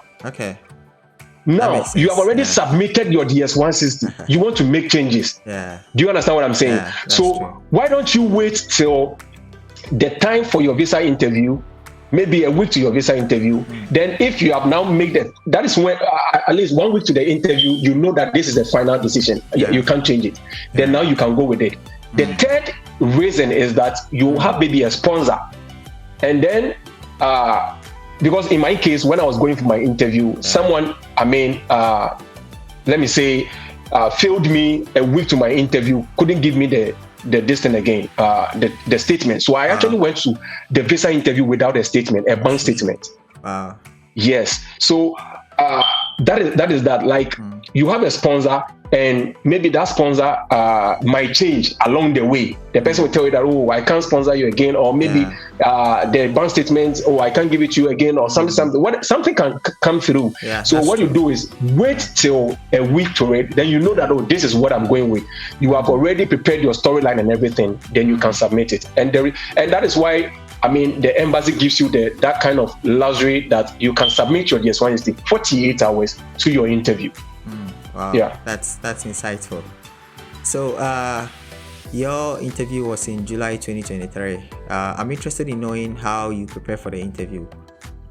Now, you have already submitted your DS160. You want to make changes. Do you understand what I'm saying? So why don't you wait till the time for your visa interview, maybe a week to your visa interview. Then if you have now made that is when at least 1 week to the interview, you know that this is the final decision. You can't change it. Then now you can go with it. The third reason is that you have maybe a sponsor. And then because in my case, when I was going for my interview, someone, let me say, failed me a week to my interview, couldn't give me the distance again, the statement. So I actually went to the visa interview without a statement, a bank statement. Yes. So that is that. Like you have a sponsor, and maybe that sponsor might change along the way. The person will tell you that, oh, I can't sponsor you again, or maybe the bank statement, oh, I can't give it to you again, or something can come through. So what you do is wait till a week to it. Then you know that, oh, this is what I'm going with. You have already prepared your storyline and everything. Then you can submit it, and that is why I mean, the embassy gives you that kind of luxury that you can submit your DS1 in 48 hours to your interview. Wow, yeah, that's insightful. So your interview was in July 2023. I'm interested in knowing how you prepare for the interview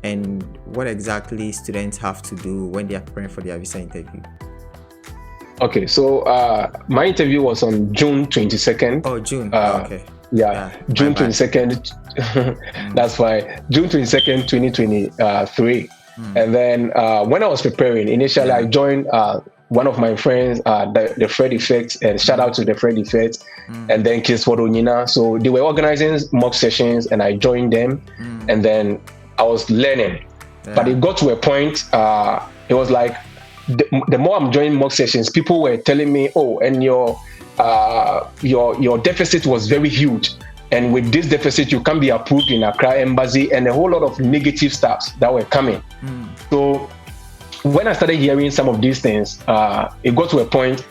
and what exactly students have to do when they are preparing for their visa interview. Okay, so my interview was on June 22nd. Oh, June. Okay. Yeah, June 22nd. That's why June 22nd, 2023. And then when I was preparing, initially I joined one of my friends, the Fred Effect, and shout out to the Fred Effect, and then Kids for Onyina. So they were organizing mock sessions, and I joined them, and then I was learning. But it got to a point, it was like, the more I'm joining mock sessions, people were telling me, oh, and your deficit was very huge. And with this deficit, you can't be approved in Accra Embassy, and a whole lot of negative stuff that were coming. So when I started hearing some of these things, it got to a point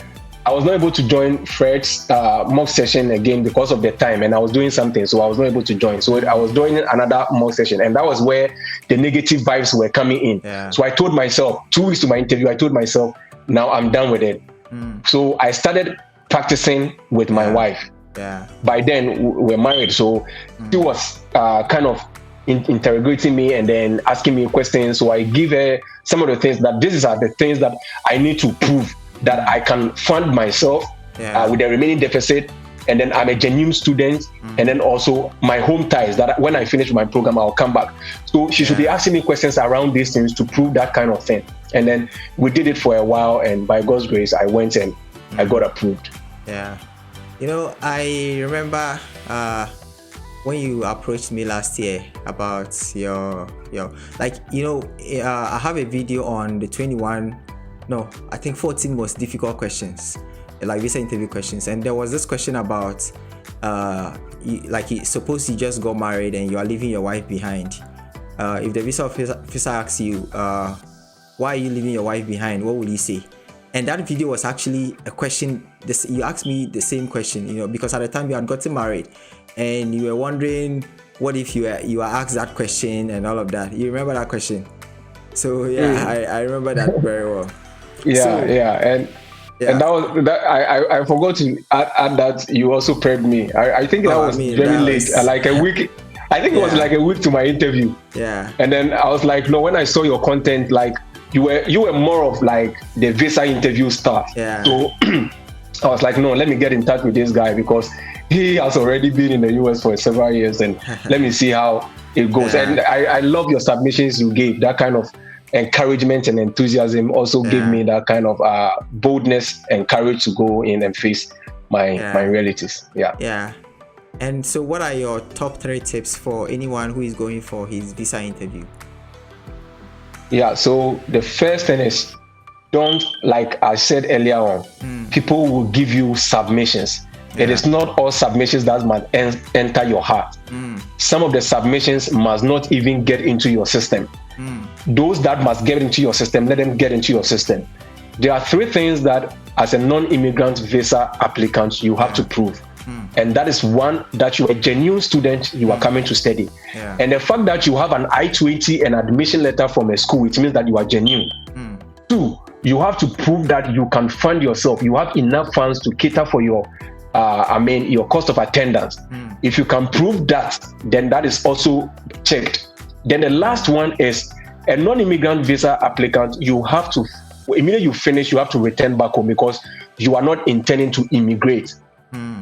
I was not able to join Fred's mock session again because of the time, and I was doing something, so I was not able to join. So I was joining another mock session, and that was where the negative vibes were coming in. So I told myself, 2 weeks to my interview, I told myself, now I'm done with it. So I started practicing with my wife. By then, we're married, so she was kind of interrogating me and then asking me questions. So I give her some of the things that these are the things that I need to prove that I can fund myself with the remaining deficit, and then I'm a genuine student, and then also my home ties that when I finish my program I'll come back. So she should be asking me questions around these things to prove that kind of thing. And then we did it for a while, and by God's grace I went and I got approved. You know, I remember when you approached me last year about your like, you know, I have a video on the 14 most difficult questions, like visa interview questions, and there was this question about suppose you just got married and you are leaving your wife behind. If the visa officer asks you why are you leaving your wife behind, what would you say? And that video was actually a question. You asked me the same question, you know, because at the time you had gotten married, and you were wondering what if you were asked that question and all of that. You remember that question? So I remember that very well. And that was that. I forgot to add that you also prepped me. I think that was very late, like a week. I think it was like a week to my interview. And then I was like, no, when I saw your content, like you were more of like the visa interview stuff. So I was like, no, let me get in touch with this guy because he has already been in the US for several years, and let me see how it goes. And I love your submissions you gave. That kind of encouragement and enthusiasm also gave me that kind of boldness and courage to go in and face my realities. And so what are your top 3 tips for anyone who is going for his visa interview? So the first thing is, don't, like I said earlier on, people will give you submissions. It is not all submissions that must enter your heart. Some of the submissions must not even get into your system. Those that must get into your system, let them get into your system. There are 3 things that as a non-immigrant visa applicant you have to prove. And that is, 1, that you are a genuine student, you are coming to study. And the fact that you have an I-280 and admission letter from a school, it means that you are genuine. 2, you have to prove that you can fund yourself. You have enough funds to cater for your your cost of attendance. If you can prove that, then that is also checked. Then the last one is a non-immigrant visa applicant. You have to, immediately you finish, you have to return back home because you are not intending to immigrate.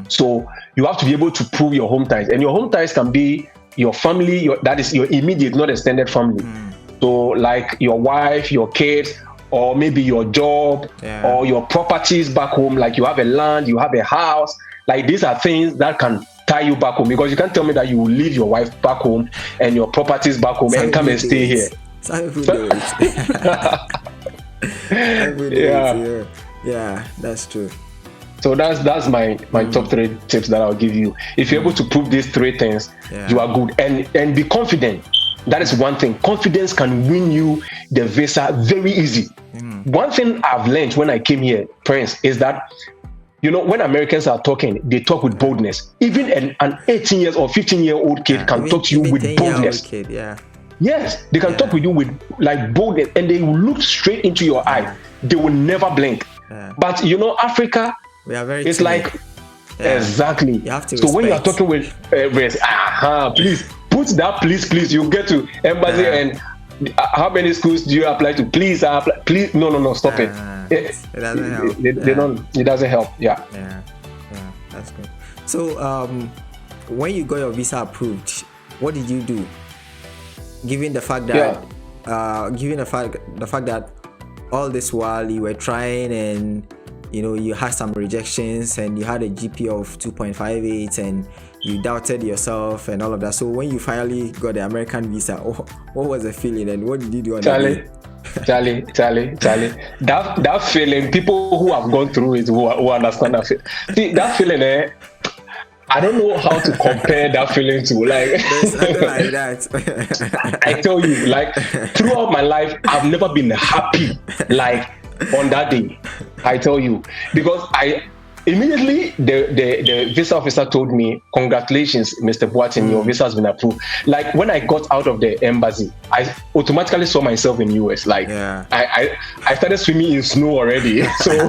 So you have to be able to prove your home ties, and your home ties can be your family, that is your immediate, not extended family. So like your wife, your kids, or maybe your job, or your properties back home, like you have a land, you have a house. Like these are things that can tie you back home, because you can't tell me that you will leave your wife back home and your properties back home and come and stay here. Yeah, that's true. So that's my top 3 tips that I'll give you. If you're able to prove these 3 things, you are good. And be confident. That is one thing. Confidence can win you the visa very easy. One thing I've learned when I came here, Prince, is that when Americans are talking, they talk with boldness. Even an 18 years or 15-year-old kid can talk to you even with 10-year-old boldness. kid, yeah. Yes, they can talk with you with like boldness, and they will look straight into your eye. They will never blink. But Africa, we are very it's timid. like exactly. You have to so when you are respect. talking with please put that please. You get to embassy and how many schools do you apply to? Please apply. Please, no, stop it. It doesn't help. They don't. It doesn't help. Yeah. That's good. So when you got your visa approved, what did you do? Given the fact that the fact that all this while you were trying and you had some rejections and you had a GPA of 2.58 and you doubted yourself and all of that. So when you finally got the American visa, what was the feeling and what did you do on Charlie? That feeling, people who have gone through it who understand that feeling. See, that feeling, I don't know how to compare that feeling to there's nothing like that. I tell you, throughout my life, I've never been happy on that day. I tell you, because I immediately the visa officer told me, "Congratulations, Mr. Boateng, your visa has been approved." When I got out of the embassy, I automatically saw myself in US. I started swimming in snow already. So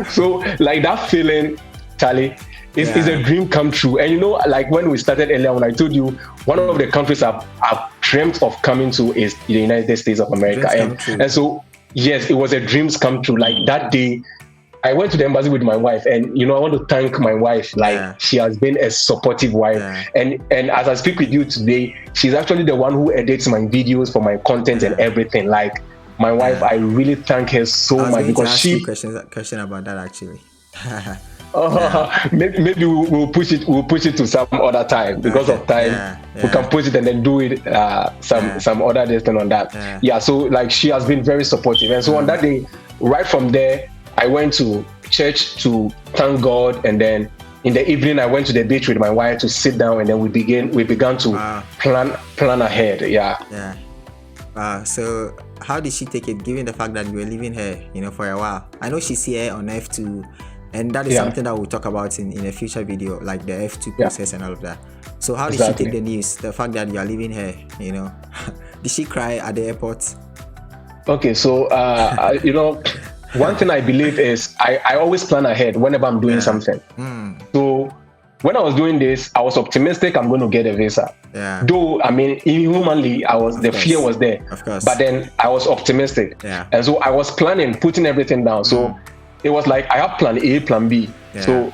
so that feeling, Charlie, is a dream come true. And when we started earlier, when I told you one of the countries I've dreamt of coming to is the United States of America. And so yes, it was a dreams come true. That day, I went to the embassy with my wife, and I want to thank my wife. She has been a supportive wife, and as I speak with you today, she's actually the one who edits my videos for my content and everything. My wife, I really thank her so much because she. Question about that actually. Maybe we'll push it to some other time because of time. We can push it and then do it some other day on that. So she has been very supportive, and so on that day, right from there, I went to church to thank God, and then in the evening I went to the beach with my wife to sit down, and then we began to plan ahead. So how did she take it, given the fact that you were leaving her for a while? I know she's here on F2, and that is something that we'll talk about in a future video, like the F2 process and all of that. So how did she take the news, the fact that you are leaving her? Did she cry at the airport? Okay, so one thing I believe is I always plan ahead whenever I'm doing something. So when I was doing this, I was optimistic I'm going to get a visa. Though, inhumanly, the fear was there. Of course. But then I was optimistic. And so I was putting everything down. So it was like I have plan A, plan B. So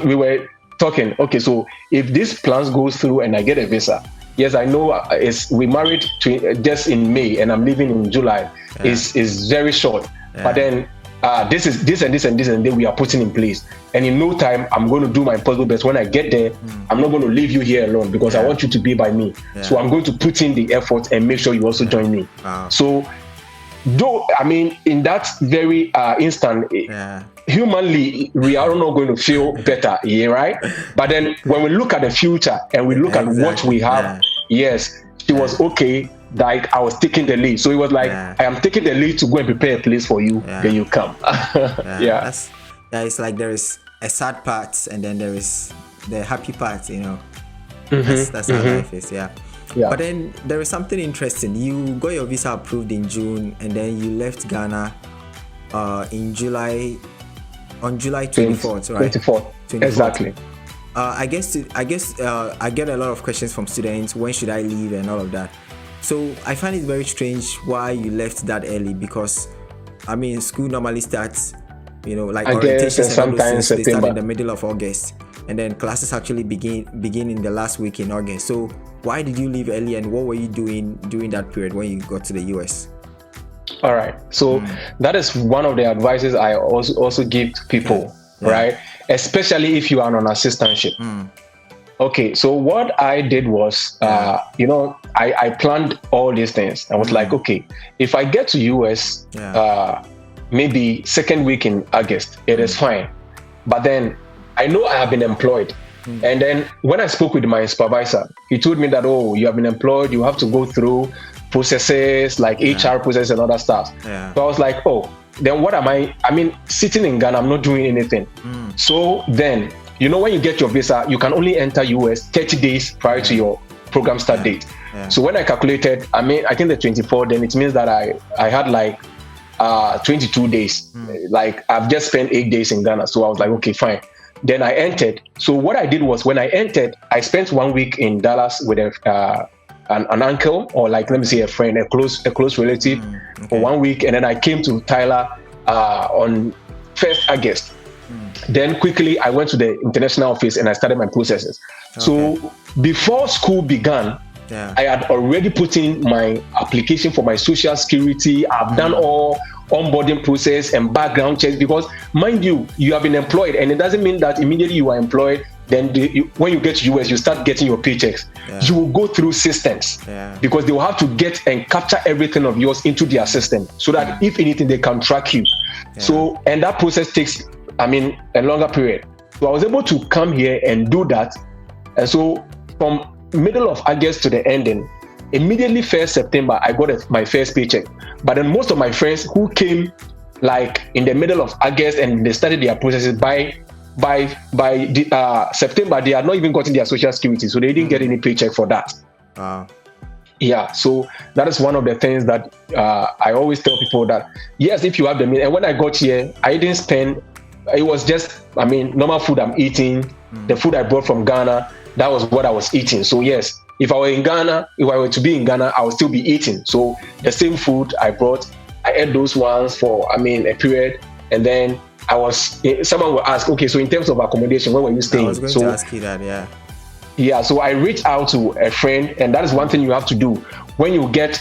we were talking, okay, so if this plans goes through and I get a visa, yes, I know we married just in May and I'm leaving in July. Is very short. But then this and then we are putting in place. And in no time, I'm going to do my possible best. When I get there, I'm not going to leave you here alone because I want you to be by me. So I'm going to put in the effort and make sure you also join me. So though, in that very instant, humanly, we are not going to feel better, right? But then when we look at the future and we look at what we have, yes, she was okay. I was taking the lead. So it was like, I am taking the lead to go and prepare a place for you. Then you come. It's like there is a sad part and then there is the happy part, That's how life is, But then there is something interesting. You got your visa approved in June and then you left Ghana on July 24th, right? 24th. Exactly. I guess I get a lot of questions from students. When should I leave and all of that? So I find it very strange why you left that early, because school normally starts, orientations and all those things, they start in the middle of August, and then classes actually begin in the last week in August. So why did you leave early, and what were you doing during that period when you got to the US? All right. So that is one of the advices I also give to people, right? Especially if you are on assistantship. Okay, so what I did was, I planned all these things. I was like, okay, if I get to US, maybe second week in August, it is fine. But then I know I have been employed. And then when I spoke with my supervisor, he told me that, you have been employed, you have to go through processes like HR processes and other stuff. So I was like, then what am I mean, sitting in Ghana, I'm not doing anything. So then, when you get your visa, you can only enter US 30 days prior to your program start date. So when I calculated, I think the 24, then it means that I had like 22 days. Like I've just spent 8 days in Ghana. So I was like, okay, fine. Then I entered. So what I did was, when I entered, I spent 1 week in Dallas with an uncle, or like, let me say, a friend, a close relative, for 1 week. And then I came to Tyler on 1st August. Then quickly I went to the international office and I started my processes. So before school began, I had already put in my application for my social security. I've done all onboarding process and background checks, because mind you, you have been employed, and it doesn't mean that immediately you are employed, then when you get to US, you start getting your paychecks. You will go through systems, because they will have to get and capture everything of yours into their system, so that if anything, they can track you. So, and that process takes, a longer period. So I was able to come here and do that. And so from middle of August to the ending, immediately 1st September, I got my first paycheck. But then most of my friends who came like in the middle of August and they started their processes by September, they had not even gotten their social security, so they didn't get any paycheck for that. Yeah, so that is one of the things that I always tell people, that yes, if you have the means. And when I got here, I didn't spend. It was just, normal food I'm eating, the food I brought from Ghana. That was what I was eating. So yes, if I were to be in Ghana, I would still be eating. So the same food I brought, I ate those ones for a period, and then someone will ask, okay, so in terms of accommodation, where were you staying? I was going to ask you that, yeah. Yeah, so I reached out to a friend, and that is one thing you have to do when you get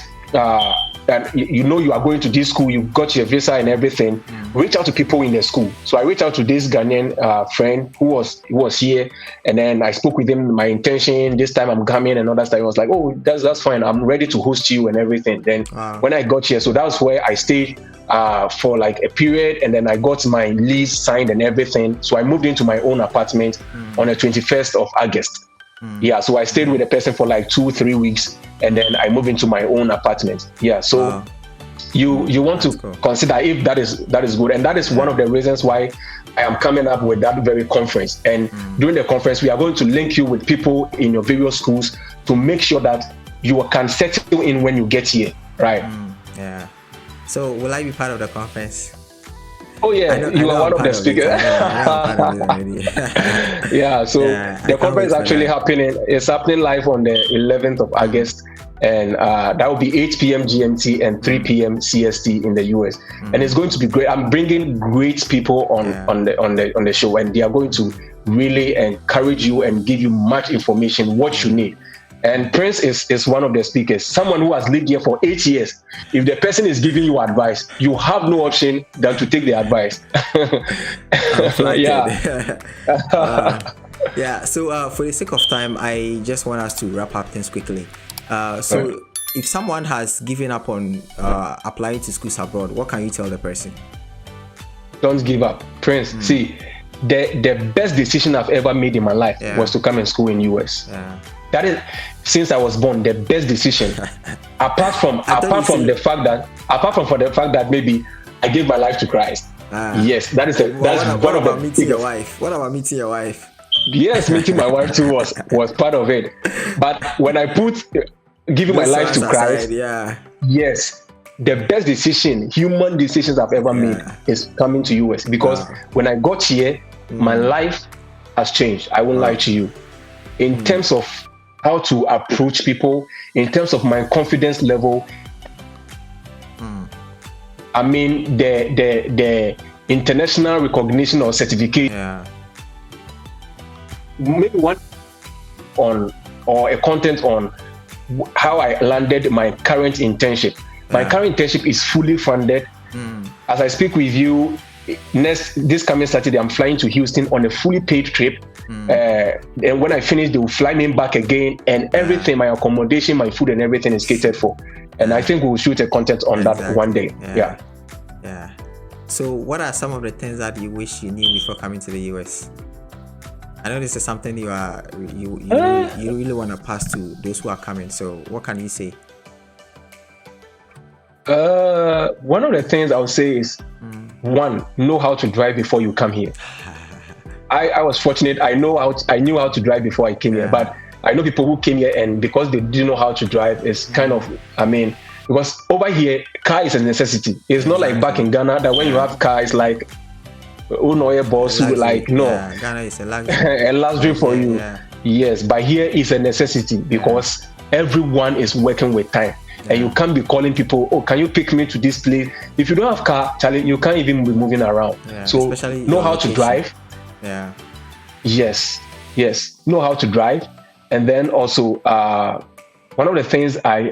that you are going to this school, you got your visa and everything. Reach out to people in the school. So I reached out to this Ghanaian friend who was here, and then I spoke with him. My intention this time, I'm coming, and all that stuff. He was like, "Oh, that's fine. I'm ready to host you and everything." Then when I got here, so that was where I stayed for like a period, and then I got my lease signed and everything. So I moved into my own apartment on the 21st of August. Yeah, so I stayed with a person for like 2-3 weeks, and then I moved into my own apartment. Yeah, so you want to consider if that is good, and that is one of the reasons why I am coming up with that very conference. And during the conference, we are going to link you with people in your various schools to make sure that you can settle in when you get here, right? Yeah. So will I be part of the conference? Oh yeah, you are one of the speakers. Yeah, so the conference is actually happening. It's happening live on the 11th of August, and that will be 8 p.m. GMT and 3 p.m. CST in the US, and it's going to be great. I'm bringing great people on the show, and they are going to really encourage you and give you much information what you need. And Prince is one of the speakers, someone who has lived here for 8 years. If the person is giving you advice, you have no option than to take the advice. Yeah. So for the sake of time, I just want us to wrap up things quickly. If someone has given up on applying to schools abroad, what can you tell the person? Don't give up, Prince. See, the best decision I've ever made in my life was to come and school in US. That is, since I was born, the best decision. apart from the fact that maybe I gave my life to Christ. Yes, that's one of the meeting your wife. What about meeting your wife? Yes, meeting my wife too was part of it. But when I put giving my life to Christ, yes, the best human decisions I've ever made is coming to US, because when I got here, my life has changed. I won't lie to you. In terms of how to approach people, in terms of my confidence level, the international recognition or certificate, maybe one or a content on how I landed my current internship. My current internship is fully funded. As I speak with you, this coming Saturday, I'm flying to Houston on a fully paid trip. And when I finish, they will fly me back again, and everything, my accommodation, my food, and everything is catered for. And I think we'll shoot a content on that one day. Yeah. So what are some of the things that you wish you knew before coming to the US? I know this is something you really want to pass to those who are coming. So what can you say? One of the things I would say is one, know how to drive before you come here. I was fortunate. I knew how to drive before I came here, but I know people who came here and because they didn't know how to drive, it's kind of, because over here, car is a necessity. It's not like back in Ghana that when you have car, it's like, oh no, boss, like no, Ghana is a luxury, a luxury for you. Yeah. Yes, but here is a necessity because everyone is working with time. And you can't be calling people, oh, can you pick me to this place? If you don't have car, Charlie, you can't even be moving around. So know how to drive. Yeah. Yes. Know how to drive. And then also, one of the things I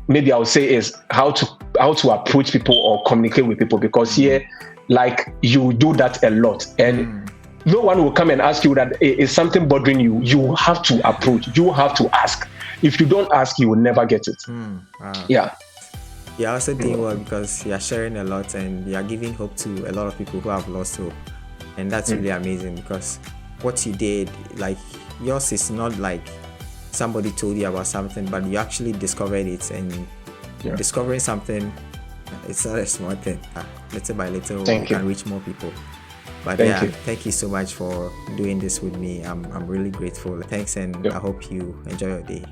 would say is how to approach people or communicate with people, because here, like, you do that a lot. And no one will come and ask you that is something bothering you. You have to approach. You have to ask. If you don't ask, you will never get it. Yeah. You're also doing well because you're sharing a lot and you're giving hope to a lot of people who have lost hope. And that's really amazing because what you did, like, yours is not like somebody told you about something, but you actually discovered it. And discovering something, it's not a small thing. Little by little, you can reach more people. But thank you so much for doing this with me. I'm really grateful. Thanks, and I hope you enjoy your day.